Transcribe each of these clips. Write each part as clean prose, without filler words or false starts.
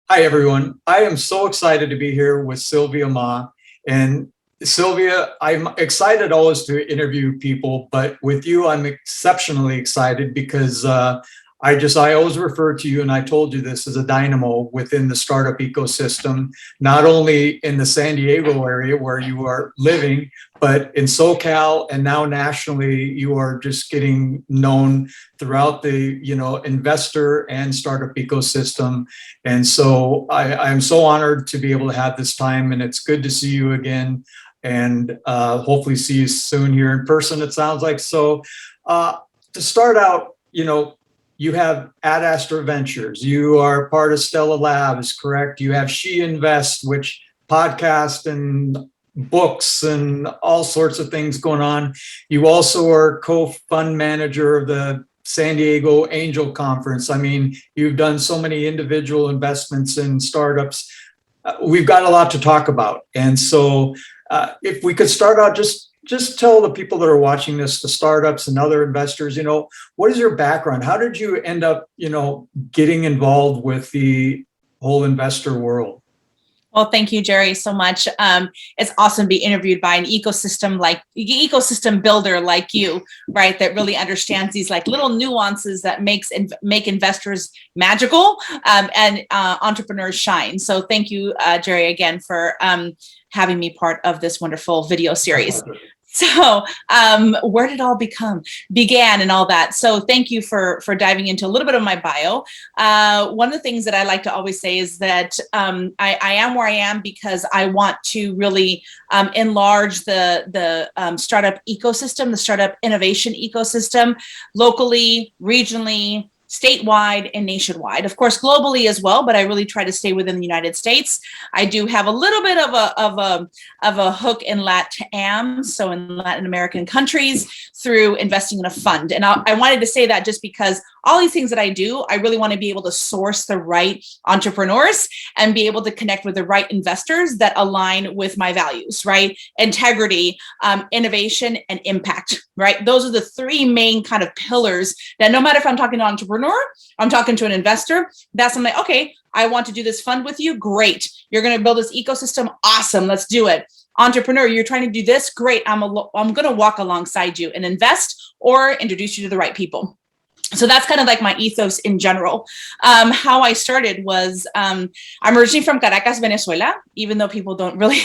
Hi, everyone. I am so excited to be here with Silvia Mah. And Silvia, I'm excited always to interview people, but with you, I'm exceptionally excited because I always refer to you, and I told you this, as a dynamo within the startup ecosystem, not only in the San Diego area where you are living, but in SoCal and now nationally. You are just getting known throughout the investor and startup ecosystem. And so I'm so honored to be able to have this time, and it's good to see you again, and hopefully see you soon here in person, it sounds like. So to start out, you have Ad Astra Ventures. You are part of Stella Labs, correct? You have She Invest, which podcast and books and all sorts of things going on. You also are co-fund manager of the San Diego Angel Conference. I mean, you've done so many individual investments in startups. We've got a lot to talk about. And so if we could start out, just tell the people that are watching this, the startups and other investors, what is your background? How did you end up, getting involved with the whole investor world? Well, thank you, Jerry, so much. It's awesome to be interviewed by an ecosystem builder like you, right? That really understands these like little nuances that make investors magical, and entrepreneurs shine. So thank you, Jerry, again for having me part of this wonderful video series. So where did it all began and all that. So thank you for diving into a little bit of my bio. One of the things that I like to always say is that I am where I am because I want to really enlarge the startup ecosystem, the startup innovation ecosystem, locally, regionally, statewide, and nationwide. Of course, globally as well, but I really try to stay within the United States. I do have a little bit of a hook in LATAM, so in Latin American countries, through investing in a fund. And I wanted to say that just because all these things that I do, I really want to be able to source the right entrepreneurs and be able to connect with the right investors that align with my values, right? Integrity, innovation, and impact, right? Those are the three main kind of pillars that no matter if I'm talking to an entrepreneur, I'm talking to an investor, that's I'm like, okay, I want to do this fund with you. Great. You're going to build this ecosystem. Awesome. Let's do it. Entrepreneur, you're trying to do this. Great. I'm going to walk alongside you and invest or introduce you to the right people. So that's kind of like my ethos in general. How I started was, I'm originally from Caracas, Venezuela, even though people don't really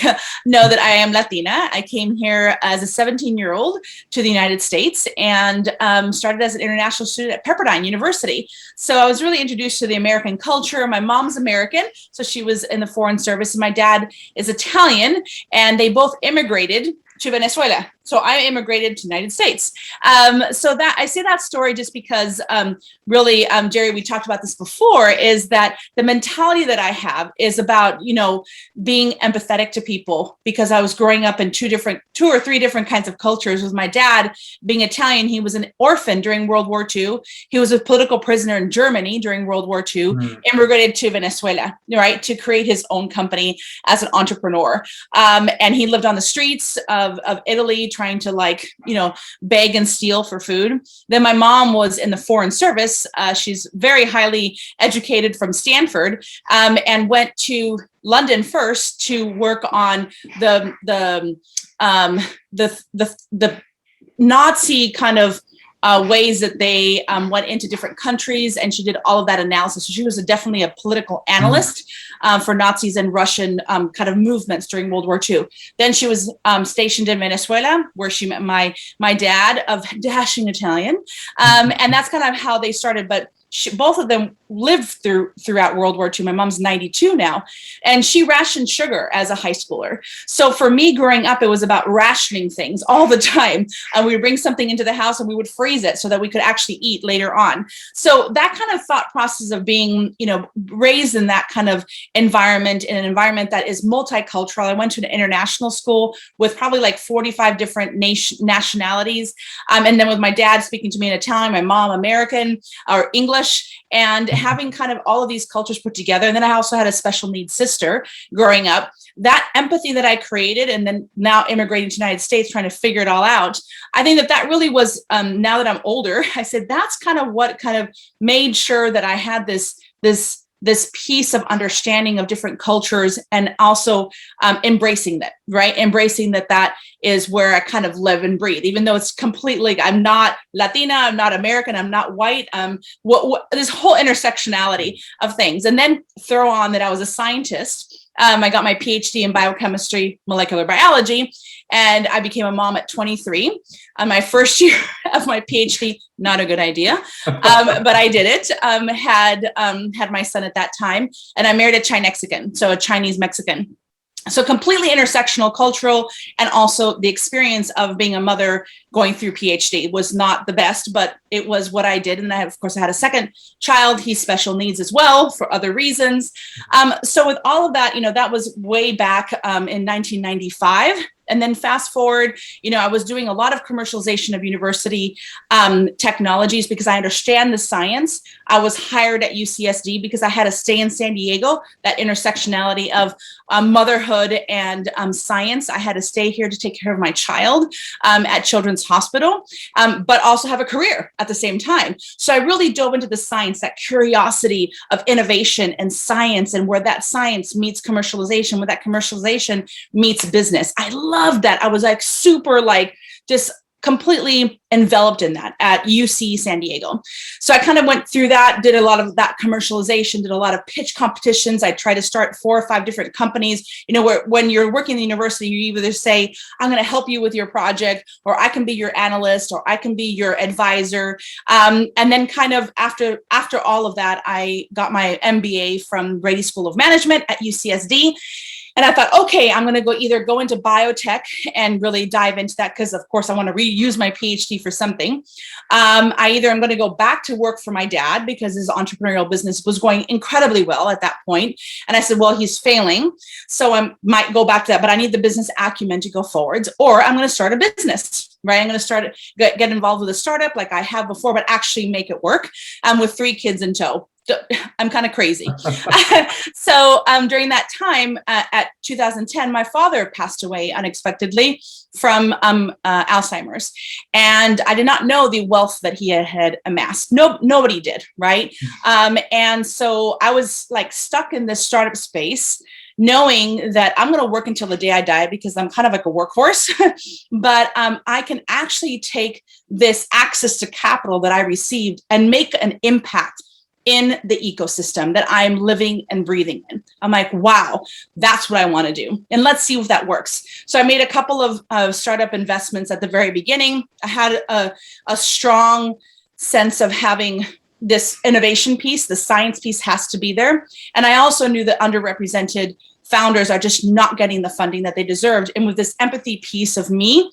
know that I am Latina. I came here as a 17-year-old to the United States and started as an international student at Pepperdine University. So I was really introduced to the American culture. My mom's American, so she was in the foreign service. And my dad is Italian, and they both immigrated to Venezuela. So I immigrated to the United States. So that I say that story just because really, Jerry, we talked about this before, is that the mentality that I have is about, being empathetic to people, because I was growing up in two or three different kinds of cultures. With my dad being Italian, he was an orphan during World War II. He was a political prisoner in Germany during World War II, immigrated to Venezuela, right, to create his own company as an entrepreneur. And he lived on the streets of Italy, trying to beg and steal for food. Then my mom was in the foreign service. She's very highly educated from Stanford, and went to London first to work on the Nazi kind of ways that they went into different countries, and she did all of that analysis. So she was definitely a political analyst for Nazis and Russian kind of movements during World War II. Then she was stationed in Venezuela, where she met my dad, of dashing Italian, and that's kind of how they started. But both of them lived throughout World War II. My mom's 92 now, and she rationed sugar as a high schooler. So for me growing up, it was about rationing things all the time. And we would bring something into the house and we would freeze it so that we could actually eat later on. So that kind of thought process of being, raised in that kind of environment, in an environment that is multicultural. I went to an international school with probably like 45 different nationalities. And then with my dad speaking to me in Italian, my mom American or English, and having kind of all of these cultures put together. And then I also had a special needs sister growing up. That empathy that I created, and then now immigrating to the United States, trying to figure it all out. I think that really was, now that I'm older, I said, that's kind of what kind of made sure that I had this this piece of understanding of different cultures and also embracing that, right? Embracing that is where I kind of live and breathe, even though it's completely, I'm not Latina, I'm not American, I'm not white, this whole intersectionality of things. And then throw on that I was a scientist. I got my PhD in biochemistry, molecular biology, and I became a mom at 23. My first year of my PhD, not a good idea, but I did it. Had my son at that time, and I married a Chinexican, so a Chinese Mexican. So completely intersectional, cultural, and also the experience of being a mother going through PhD was not the best, but it was what I did. And I, of course, I had a second child. He's special needs as well for other reasons. So with all of that, that was way back in 1995. And then fast forward, I was doing a lot of commercialization of university technologies because I understand the science. I was hired at UCSD because I had to stay in San Diego, that intersectionality of motherhood and science. I had to stay here to take care of my child at Children's Hospital, but also have a career at the same time. So I really dove into the science, that curiosity of innovation and science, and where that science meets commercialization, where that commercialization meets business. I loved that. I was like super just completely enveloped in that at UC San Diego. So I kind of went through that, did a lot of that commercialization, did a lot of pitch competitions. I tried to start 4 or 5 different companies, where when you're working in the university, you either say, I'm going to help you with your project, or I can be your analyst, or I can be your advisor. And then kind of after all of that, I got my MBA from Brady School of Management at UCSD. And I thought, okay, I'm going to either go into biotech and really dive into that because, of course, I want to reuse my PhD for something. I'm going to go back to work for my dad because his entrepreneurial business was going incredibly well at that point. And I said, well, he's failing, so I might go back to that, but I need the business acumen to go forwards, or I'm going to start a business, right? I'm going to get involved with a startup like I have before, but actually make it work with 3 kids in tow. I'm kind of crazy. So during that time, at 2010, my father passed away unexpectedly from Alzheimer's. And I did not know the wealth that he had amassed. Nobody did, right? And so I was stuck in this startup space, knowing that I'm going to work until the day I die because I'm kind of like a workhorse, but I can actually take this access to capital that I received and make an impact in the ecosystem that I'm living and breathing in. I'm like, wow, that's what I want to do. And let's see if that works. So I made a couple of startup investments at the very beginning. I had a strong sense of having this innovation piece, the science piece has to be there. And I also knew that underrepresented founders are just not getting the funding that they deserved. And with this empathy piece of me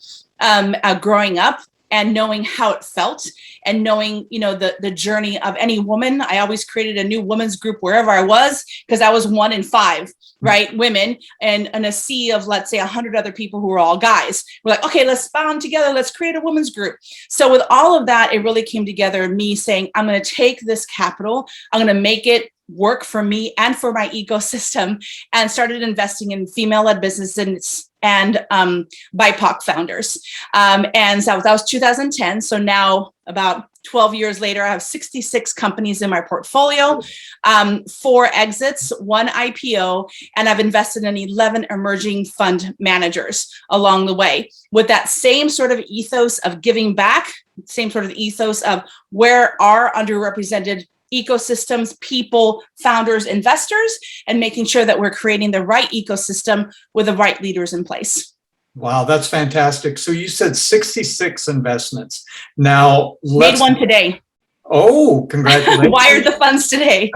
growing up, and knowing how it felt, and knowing, the journey of any woman. I always created a new women's group wherever I was, because I was 1 in 5, right, women, and a sea of, let's say, 100 other people who were all guys. We're like, okay, let's bond together. Let's create a women's group. So with all of that, it really came together, me saying, I'm going to take this capital, I'm going to make it work for me and for my ecosystem, and started investing in female-led businesses and BIPOC founders. And so that was 2010. So now, about 12 years later, I have 66 companies in my portfolio, 4 exits, 1 IPO, and I've invested in 11 emerging fund managers along the way, with that same sort of ethos of giving back, same sort of ethos of where are underrepresented ecosystems, people, founders, investors, and making sure that we're creating the right ecosystem with the right leaders in place. Wow, that's fantastic. So you said 66 investments. Now, made one today. Oh, congratulations. Wired the funds today.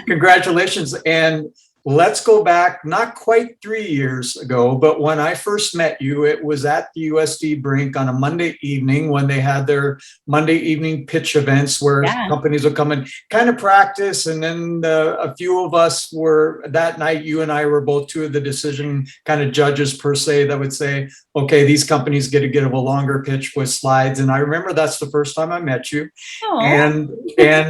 Congratulations. And let's go back not quite 3 years ago, but when I first met you, it was at the USD Brink on a Monday evening when they had their Monday evening pitch events where companies would come and kind of practice. And then a few of us were, that night, you and I were both 2 of the decision kind of judges per se that would say, okay, these companies get to give a longer pitch with slides. And I remember that's the first time I met you. And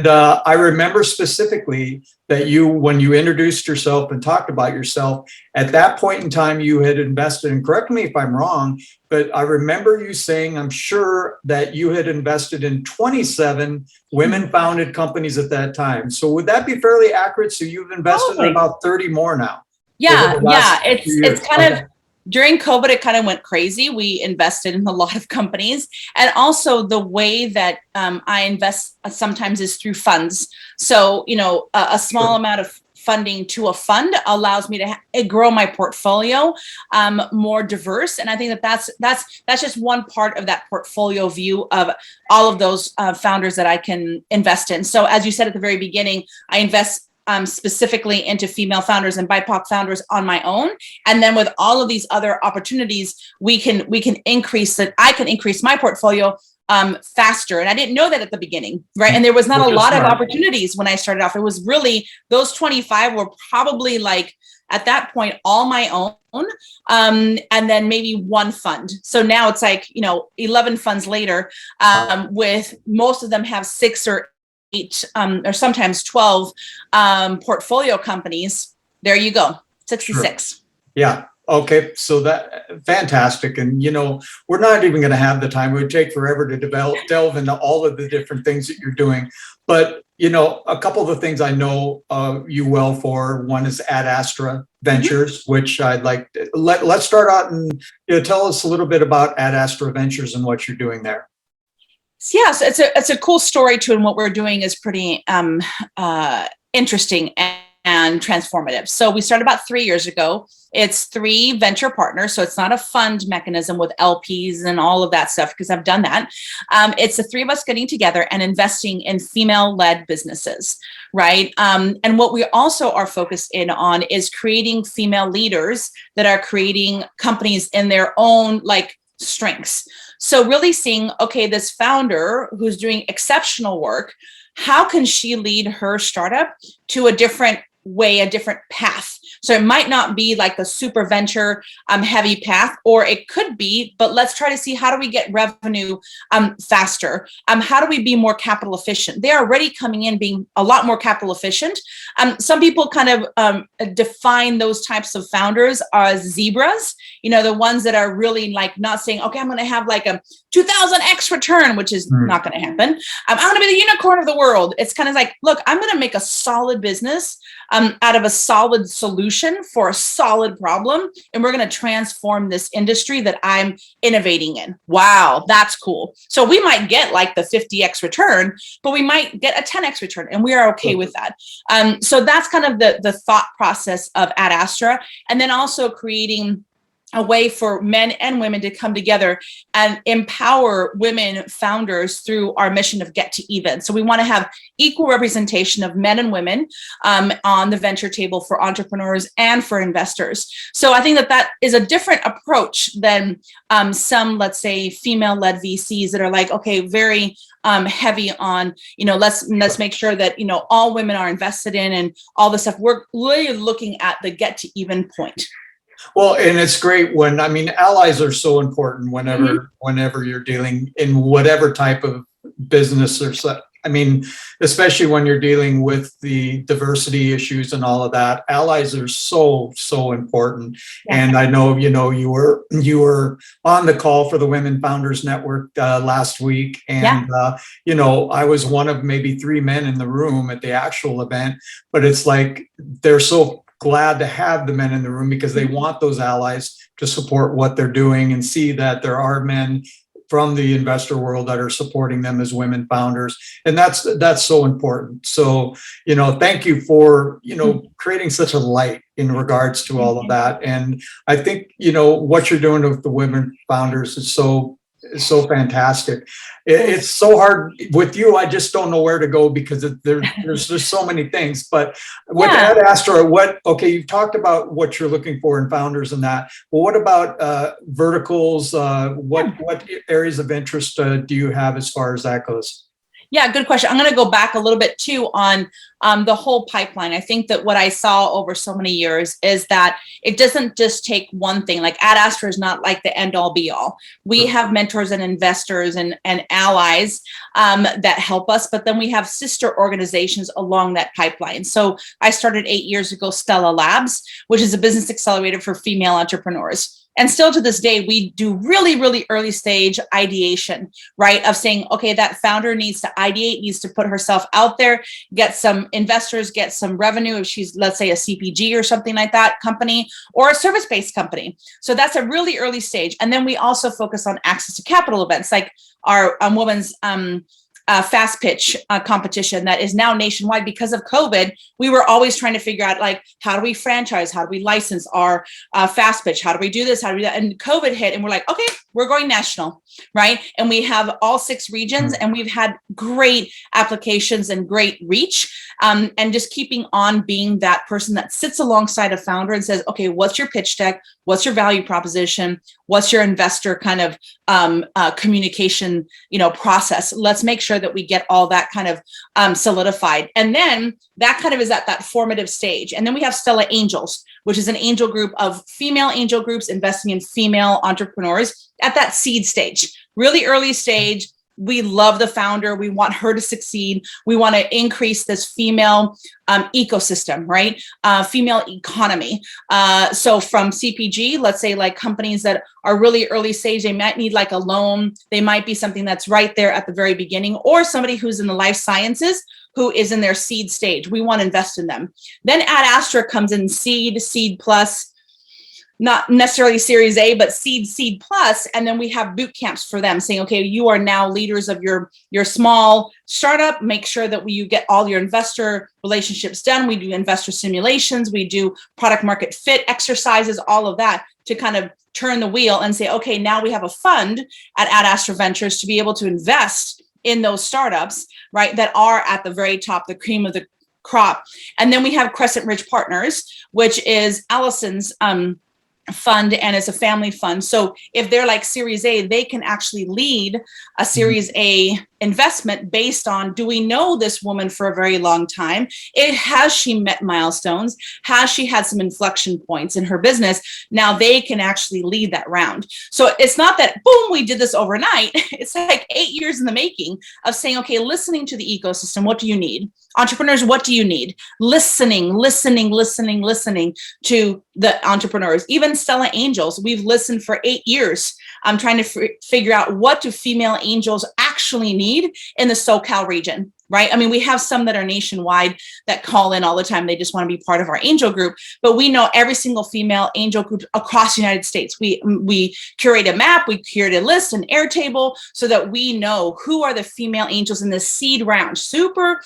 I remember specifically that when you introduced yourself and talked about yourself, at that point in time, you had invested, and correct me if I'm wrong, but I remember you saying, I'm sure that you had invested in 27 women-founded companies at that time. So would that be fairly accurate? So you've invested in about 30 more now? Yeah, it's kind of, during COVID, it kind of went crazy. We invested in a lot of companies. And also the way that I invest sometimes is through funds. So, a small amount of funding to a fund allows me to grow my portfolio more diverse. And I think that's just one part of that portfolio view of all of those founders that I can invest in. So as you said at the very beginning, I invest specifically into female founders and BIPOC founders on my own. And then with all of these other opportunities, we can increase that. I can increase my portfolio faster. And I didn't know that at the beginning, right? And there was not a lot of opportunities when I started off. It was really, those 25 were probably like, at that point, all my own, and then maybe one fund. So now it's like, 11 funds later, with most of them have 6 or 8 or sometimes 12 portfolio companies. There you go, 66. Sure. Yeah. Okay. So that fantastic. And, we're not even going to have the time. It would take forever to delve into all of the different things that you're doing. But, a couple of the things I know you well for, one is Ad Astra Ventures, which I'd like to, let's start out and tell us a little bit about Ad Astra Ventures and what you're doing there. Yeah, so it's a cool story too, and what we're doing is pretty interesting and transformative. So we started about 3 years ago. It's 3 venture partners, so it's not a fund mechanism with LPs and all of that stuff, because I've done that. It's the 3 of us getting together and investing in female-led businesses, right? And what we also are focused in on is creating female leaders that are creating companies in their own strengths. So really seeing, okay, this founder who's doing exceptional work, how can she lead her startup to a different way, a different path? So it might not be like the super venture heavy path, or it could be, but let's try to see, how do we get revenue faster? How do we be more capital efficient? They're already coming in being a lot more capital efficient. Some people kind of define those types of founders as zebras, the ones that are really not saying, okay, I'm going to have like a 2000x return, which is not going to happen. I'm going to be the unicorn of the world. It's kind of like, look, I'm going to make a solid business out of a solid solution for a solid problem, and we're going to transform this industry that I'm innovating in. Wow, that's cool. So we might get like the 50x return, but we might get a 10x return, and we are okay with that. So that's kind of the thought process of Ad Astra, and then also creating a way for men and women to come together and empower women founders through our mission of Get to Even. So we want to have equal representation of men and women on the venture table for entrepreneurs and for investors. So I think that is a different approach than some, let's say, female-led VCs that are like, okay, very heavy on, let's make sure that, all women are invested in and all this stuff. We're really looking at the Get to Even point. Well, and it's great when, allies are so important whenever you're dealing in whatever type of business or so. Especially when you're dealing with the diversity issues and all of that, allies are so important. Yeah. And I know, you were on the call for the Women Founders Network last week. And, I was one of maybe 3 men in the room at the actual event, but it's like, they're so glad to have the men in the room because they want those allies to support what they're doing and see that there are men from the investor world that are supporting them as women founders. And that's so important. So, thank you for, creating such a light in regards to all of that. And I think, what you're doing with the women founders is so fantastic. It's so hard with you. I just don't know where to go because there's just so many things. But with Ad Astra, you've talked about what you're looking for in founders and that. Well, what about verticals? What areas of interest do you have as far as that goes? Yeah, good question. I'm going to go back a little bit too on the whole pipeline. I think that what I saw over so many years is that it doesn't just take one thing. Like Ad Astra is not like the end all be all. We have mentors and investors and allies that help us, but then we have sister organizations along that pipeline. So I started 8 years ago, Stella Labs, which is a business accelerator for female entrepreneurs. And still to this day, we do really, really early stage ideation, right? Of saying, okay, that founder needs to ideate, needs to put herself out there, get some investors, get some revenue. If she's, let's say, a CPG or something like that company, or a service-based company. So that's a really early stage. And then we also focus on access to capital events, like our women's fast pitch competition that is now nationwide. Because of COVID, we were always trying to figure out, like, how do we franchise? How do we license our fast pitch? How do we do this? How do we do that? And COVID hit and we're like, okay, we're going national, right? And we have all 6 regions and we've had great applications and great reach. And just keeping on being that person that sits alongside a founder and says, okay, what's your pitch deck? What's your value proposition? What's your investor kind of communication, process? Let's make sure that we get all that kind of solidified. And then that kind of is at that formative stage. And then we have Stella Angels, which is an angel group of female angel groups investing in female entrepreneurs at that seed stage, really early stage. We love the founder. We want her to succeed. We want to increase this female ecosystem, right? Female economy. So from CPG, let's say like companies that are really early stage, they might need like a loan. They might be something that's right there at the very beginning, or somebody who's in the life sciences who is in their seed stage. We want to invest in them. Then Ad Astra comes in seed plus, not necessarily Series A, but seed plus. And then we have boot camps for them saying, okay, you are now leaders of your small startup. Make sure that you get all your investor relationships done. We do investor simulations. We do product market fit exercises, all of that to kind of turn the wheel and say, okay, now we have a fund at Ad Astra Ventures to be able to invest in those startups, right, that are at the very top, the cream of the crop. And then we have Crescent Ridge Partners, which is Allison's fund, and it's a family fund. So if they're like Series A, they can actually lead a Series A investment based on, do we know this woman for a very long time? Has she met milestones? Has she had some inflection points in her business? Now they can actually lead that round. So it's not that, boom, we did this overnight. It's like 8 years in the making of saying, okay, listening to the ecosystem. What do you need? Entrepreneurs, what do you need? Listening to the entrepreneurs. Even Stella Angels, we've listened for 8 years. I'm trying to figure out, what do female angels actually need in the SoCal region, right? I mean, we have some that are nationwide that call in all the time. They just want to be part of our angel group, but we know every single female angel group across the United States. We curate a map, we curate a list, an Airtable, so that we know who are the female angels in the seed round. Super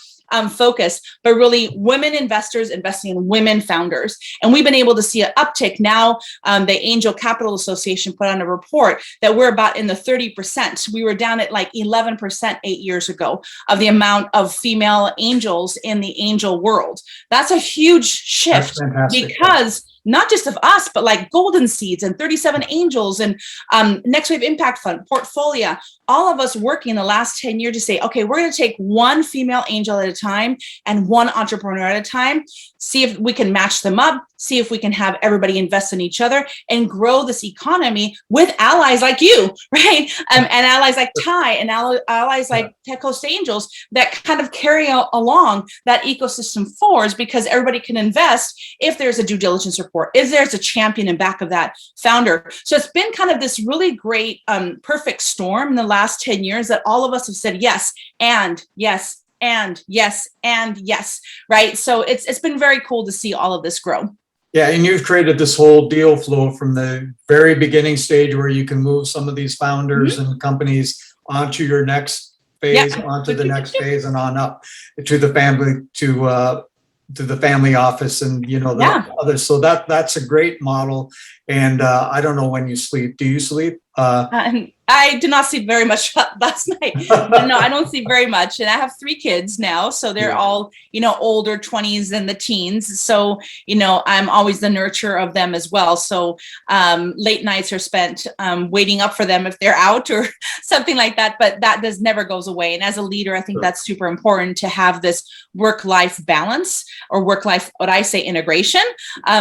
focus, but really women investors investing in women founders. And we've been able to see an uptick now. The Angel Capital Association put on a report that we're about in the 30%. We were down at like 11% 8 years ago of the amount of female angels in the angel world. That's a huge shift, because not just of us, but like Golden Seeds and 37 Angels and Next Wave Impact Fund, Portfolio, all of us working the last 10 years to say, okay, we're going to take one female angel at a time and one entrepreneur at a time, see if we can match them up, see if we can have everybody invest in each other and grow this economy with allies like you, right? And allies like Ty and allies like Tech Coast Angels that kind of carry along that ecosystem forwards, because everybody can invest if there's a due diligence report, if there's a champion in back of that founder. So it's been kind of this really great, perfect storm in the last 10 years that all of us have said yes, and yes, and yes, and yes, right? So it's been very cool to see all of this grow. Yeah, and you've created this whole deal flow from the very beginning stage where you can move some of these founders and companies onto your next phase, onto the next phase, and on up to the family, to the family office, and the others. So that's a great model. And I don't know when you sleep. Do you sleep? I did not sleep very much last night. No, I don't sleep very much. And I have 3 kids now. So they're all, older 20s and the teens. So, I'm always the nurturer of them as well. So late nights are spent waiting up for them if they're out or something like that. But that never goes away. And as a leader, I think that's super important to have this work-life balance or work-life, what I say, integration,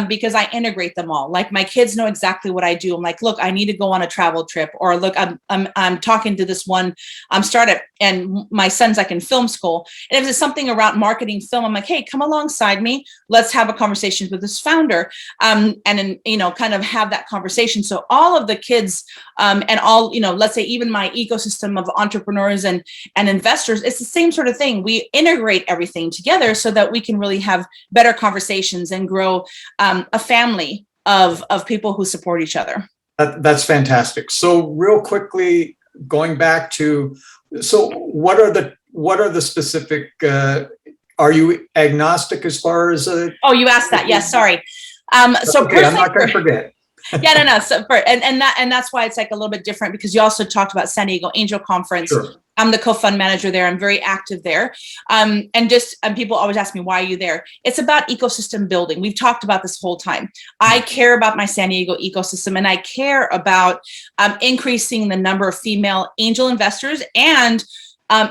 because I integrate them all. Like my kids know exactly what I do. I'm like, look, I need to go on a travel trip, or look, I'm talking to this one startup, and my son's like in film school, and if there's something around marketing film, I'm like, hey, come alongside me, let's have a conversation with this founder, and then kind of have that conversation. So all of the kids and all, let's say even my ecosystem of entrepreneurs and investors, it's the same sort of thing. We integrate everything together so that we can really have better conversations and grow a family of people who support each other. That's fantastic. So real quickly, going back to, so what are the specific, are you agnostic as far as? Oh, you asked that. Yes, sorry. So okay, I'm not going to forget. Yeah, no. So and that's why it's like a little bit different, because you also talked about San Diego Angel Conference. Sure. I'm the co-fund manager there. I'm very active there. And people always ask me, why are you there? It's about ecosystem building. We've talked about this whole time. I care about my San Diego ecosystem, and I care about increasing the number of female angel investors and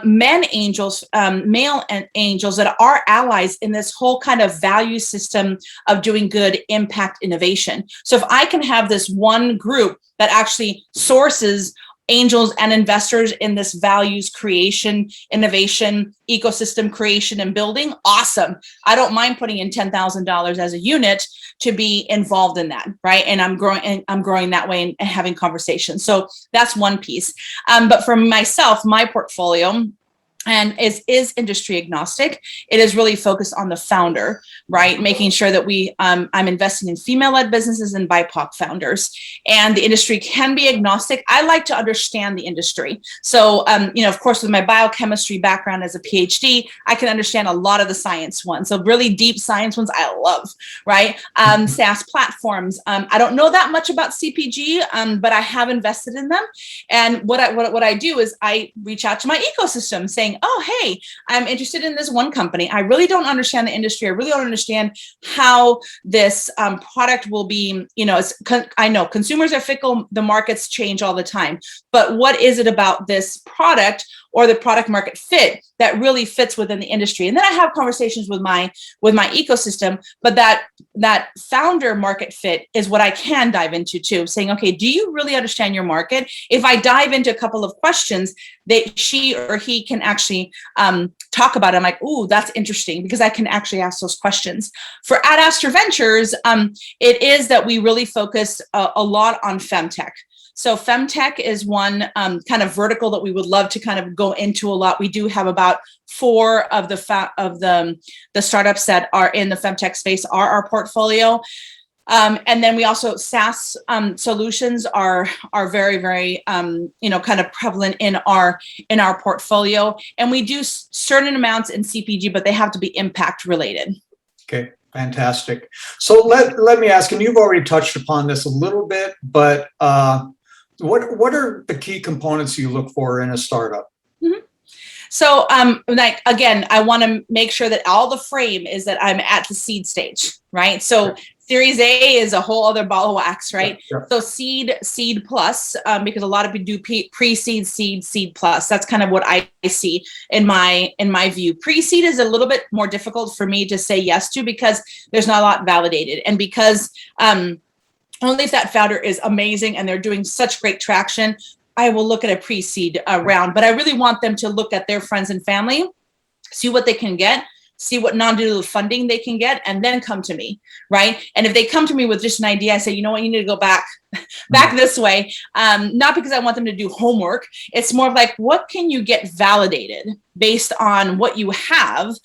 male angels that are allies in this whole kind of value system of doing good, impact, innovation. So if I can have this one group that actually sources angels and investors in this values creation, innovation, ecosystem creation and building, awesome. I don't mind putting in $10,000 as a unit to be involved in that, right? And I'm growing that way and having conversations. So that's one piece. But for myself, my portfolio, and is industry agnostic. It is really focused on the founder, right? Making sure that I'm investing in female-led businesses and BIPOC founders. And the industry can be agnostic. I like to understand the industry. So, of course, with my biochemistry background as a PhD, I can understand a lot of the science ones. So really deep science ones I love, right? SaaS platforms. I don't know that much about CPG, but I have invested in them. And what I do is I reach out to my ecosystem saying, oh, hey, I'm interested in this one company. I really don't understand the industry. I really don't understand how this product will be, I know consumers are fickle, the markets change all the time, but what is it about this product or the product market fit that really fits within the industry? And then I have conversations with my ecosystem, but that founder market fit is what I can dive into too, saying, okay, do you really understand your market? If I dive into a couple of questions that she or he can actually talk about, I'm like, ooh, that's interesting, because I can actually ask those questions. For Ad Astra Ventures, it is that we really focus a lot on femtech. So femtech is one kind of vertical that we would love to kind of go into a lot. We do have about 4 of the startups that are in the femtech space are our portfolio. And then we also SaaS solutions are very, very kind of prevalent in our portfolio. And we do certain amounts in CPG, but they have to be impact related. Okay. Fantastic. So let me ask, and you've already touched upon this a little bit, but what are the key components you look for in a startup? Mm-hmm. So, like, again, I want to make sure that all the frame is that I'm at the seed stage, right? So sure. Series A is a whole other ball of wax, right? Sure. So seed plus, because a lot of people do pre-seed, seed plus. That's kind of what I see in my view. Pre-seed is a little bit more difficult for me to say yes to, because there's not a lot validated, and because only if that founder is amazing and they're doing such great traction, I will look at a pre-seed round. But I really want them to look at their friends and family, see what they can get, see what non-dilutive funding they can get, and then come to me, right? And if they come to me with just an idea, I say, you know what, you need to go back this way. Not because I want them to do homework. It's more of like, what can you get validated based on what you have?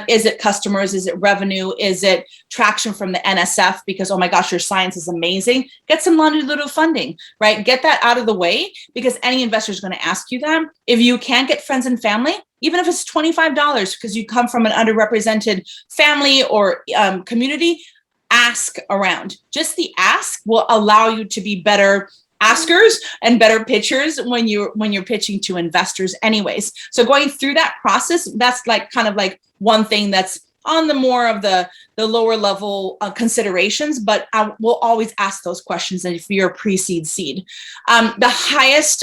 Is it customers? Is it revenue? Is it traction from the NSF? Because, oh my gosh, your science is amazing. Get some non-dilutive funding, right? Get that out of the way, because any investor is going to ask you that. If you can't get friends and family, even if it's $25 because you come from an underrepresented family or community, ask around. Just the ask will allow you to be better askers and better pitchers when you're pitching to investors anyways. So going through that process, that's like kind of like one thing that's on the more of the lower level considerations, but I will always ask those questions if you're a pre-seed seed. The highest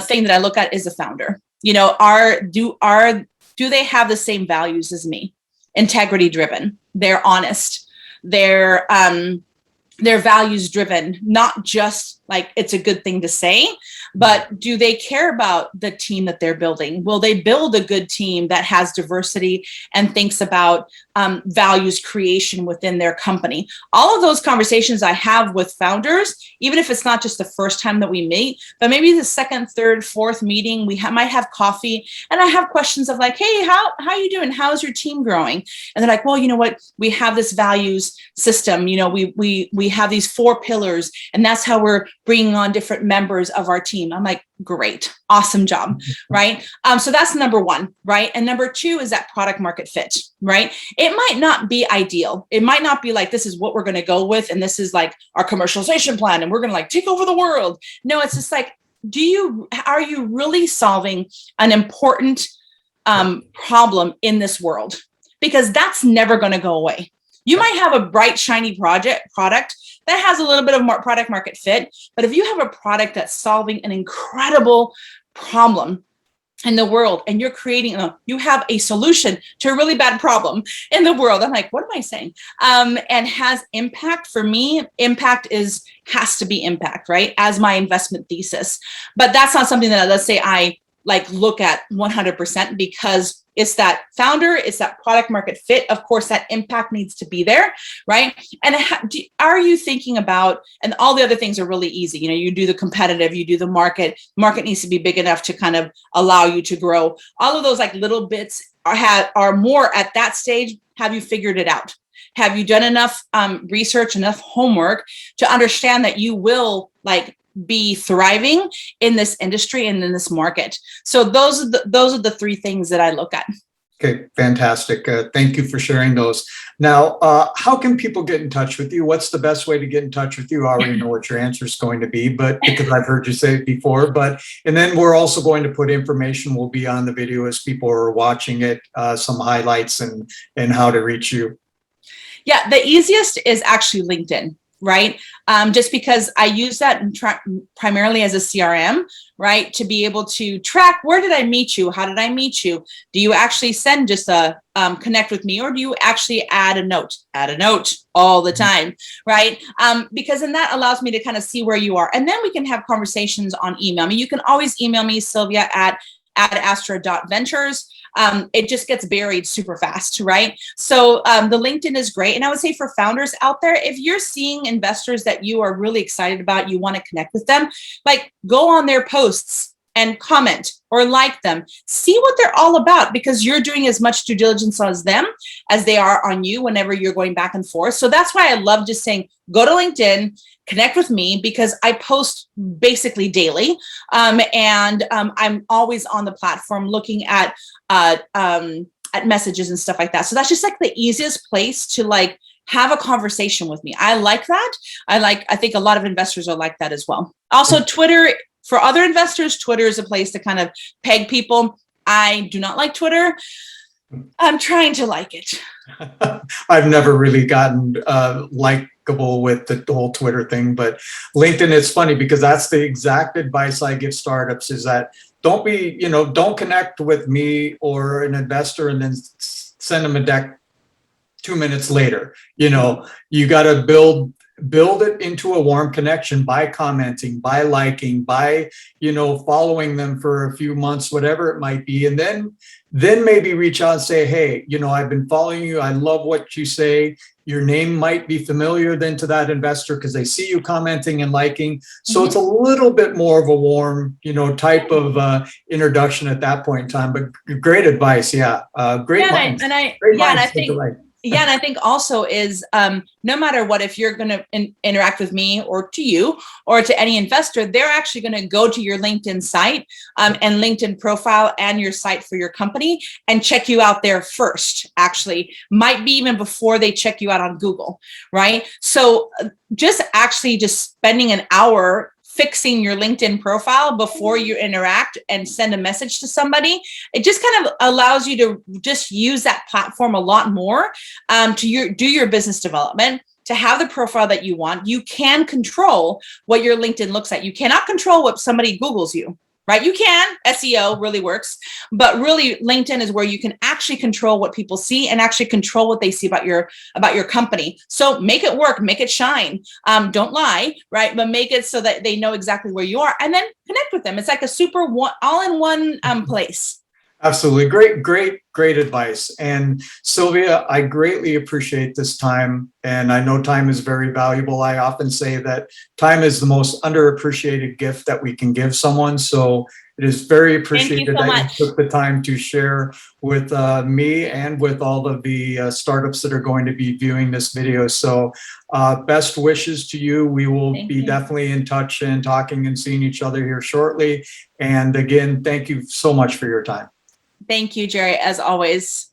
thing that I look at is the founder. You know, do they have the same values as me? Integrity driven, they're honest, they're values driven, not just like it's a good thing to say, but do they care about the team that they're building? Will they build a good team that has diversity and thinks about values creation within their company? All of those conversations I have with founders, even if it's not just the first time that we meet, but maybe the second, third, fourth meeting, we might have coffee, and I have questions of like, hey, how are you doing? How's your team growing? And they're like, well, you know what? We have this values system. You know, we have these 4 pillars, and that's how we're bringing on different members of our team. I'm like, great, awesome job, right? So that's number 1, right? And number 2 is that product market fit, right? It might not be ideal. It might not be like, this is what we're going to go with, and this is like our commercialization plan, and we're going to like take over the world. No, it's just like, are you really solving an important problem in this world? Because that's never going to go away. You might have a bright, shiny product that has a little bit of product market fit, but if you have a product that's solving an incredible problem in the world, and you're creating, you have a solution to a really bad problem in the world. I'm like, what am I saying? And has impact. For me, impact has to be impact, right? As my investment thesis. But that's not something that, let's say, I like look at 100%, because it's that founder, it's that product market fit. Of course, that impact needs to be there, right? And are you thinking about, and all the other things are really easy. You know, you do the competitive, you do the market needs to be big enough to kind of allow you to grow. All of those like little bits are more at that stage. Have you figured it out? Have you done enough research, enough homework to understand that you will like be thriving in this industry and in this market? So those are the 3 things that I look at. Okay, fantastic. Thank you for sharing those. Now, how can people get in touch with you? What's the best way to get in touch with you? I already know what your answer is going to be, but because I've heard you say it before. And then we're also going to put information will be on the video as people are watching it, some highlights and how to reach you. Yeah, the easiest is actually LinkedIn. Right? Just because I use that primarily as a CRM, right? To be able to track, where did I meet you? How did I meet you? Do you actually send just a connect with me, or do you actually add a note all the time, right? Because then that allows me to kind of see where you are. And then we can have conversations on email. I mean, you can always email me, Silvia, at adastra.ventures. It just gets buried super fast, right? So the LinkedIn is great. And I would say for founders out there, if you're seeing investors that you are really excited about, you want to connect with them, like go on their posts and comment or like them, see what they're all about, because you're doing as much due diligence on them as they are on you whenever you're going back and forth. So that's why I love just saying, go to LinkedIn, connect with me, because I post basically daily. And I'm always on the platform looking at messages and stuff like that. So that's just like the easiest place to like have a conversation with me. I like that. I think a lot of investors are like that as well. Also, Twitter, for other investors, Twitter is a place to kind of peg people. I do not like Twitter. I'm trying to like it. I've never really gotten likable with the whole Twitter thing, but LinkedIn, it's funny because that's the exact advice I give startups, is that don't connect with me or an investor and then send them a deck 2 minutes later. You got to build it into a warm connection by commenting, by liking, by, following them for a few months, whatever it might be. And then maybe reach out and say, hey, I've been following you. I love what you say. Your name might be familiar then to that investor because they see you commenting and liking. So it's a little bit more of a warm, type of introduction at that point in time. But great advice. Yeah. Great minds. And I think Yeah, and I think also is no matter what, if you're going to interact with me or to you or to any investor, they're actually going to go to your LinkedIn site and LinkedIn profile and your site for your company and check you out there first, actually, might be even before they check you out on Google, right? So just spending an hour fixing your LinkedIn profile before you interact and send a message to somebody, it just kind of allows you to just use that platform a lot more to do your business development, to have the profile that you want. You can control what your LinkedIn looks like. You cannot control what somebody Googles you, right? You can, SEO really works, but really LinkedIn is where you can actually control what people see and actually control what they see about your company. So make it work, make it shine. Don't lie, right? But make it so that they know exactly where you are, and then connect with them. It's like a super all-in-one place. Absolutely. Great advice. And Silvia, I greatly appreciate this time. And I know time is very valuable. I often say that time is the most underappreciated gift that we can give someone. So it is very appreciated that you took the time to share with me and with all of the startups that are going to be viewing this video. So best wishes to you. We will be definitely in touch and talking and seeing each other here shortly. And again, thank you so much for your time. Thank you, Jerry, as always.